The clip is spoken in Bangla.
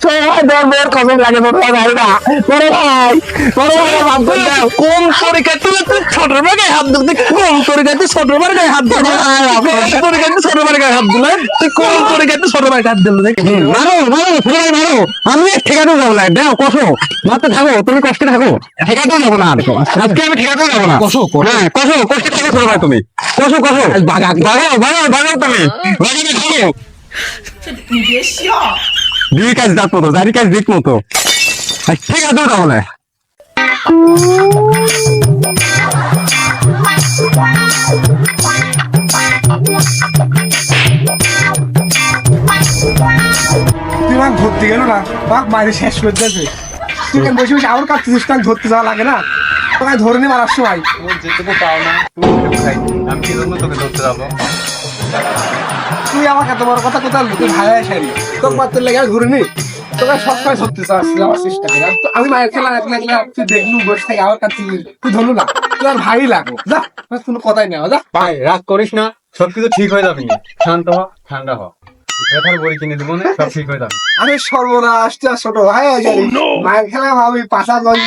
সবাই ধর্মের কসম লাগে বড় ভাই না বড় ভাই মাফ করে দাও। কোন তরিকায় তুই ছোট ভাগে হাত দিলি? কোন তরিকায় তুই ছোট ভাগে হাত দিলি? কোন তরিকায় তুই ছোট ভাগে হাত দিলি? তুই কোন তরিকায় তুই ছোট ভাগে হাত দিলি? মারো মারো সবাই মারো, আমি ঠেকাতেও যাবো না, দাও কষো মারতে থাকো, তুমি কষ্টে থাকো, ঠেকাতেও যাবো না আজকে, আমি ঠেকাতেও যাবো না। কষো, হ্যাঁ কষো, কষ্টে থাকো ছোট ভাই, তুমি কষো কষো, বাগাও বাগাও বাগাও বাগাও, তুমি বাগানে থাকো। 你别笑。 দুই কাজ দাঁত মতো, চারি কাজ দিক মতো, ঠেকাতেও যাবো না। তুই আমাকে ধরতে গেল না, আমাকে মারে শেষ করে দিয়েছে। তুই কেন বসে বসে আমার কাছে ধরতে যাওয়া লাগে না? তোকে ধরে নি মারার সময় তোর যেটুকু পাও না তুই সেটুকু খাই, আমি কি জন্য তোকে ধরতে যাবো? তুই আমাকে এত বড় কথা কোথায় তুই ভাই আসেনি, তোকে মারতে লেগে আমি ধরে নি, তোকে সবসময় ধরতে চাচ্ছি আমার চেষ্টা করি। আর আমি মায়ের খেলা একলা একলা তুই দেখলু বসে থাকি আমার কাছে, তুই ধরলু না, তুই আর ভাই লাগো যা, আমার কোনো কথাই নেই যা। ভাই রাগ করিস না, সবকিছু ঠিক হয়ে যাবে না। শান্ত হ, ঠান্ডা হ, ব্যথার বড়ি কিনে দেবো না, সব ঠিক হয়ে যাবে। আমি সর্বনাশ, তুই আর ছোট ভাই আসেনি, মায়ের খেলা আমি পাশা গঞ্জ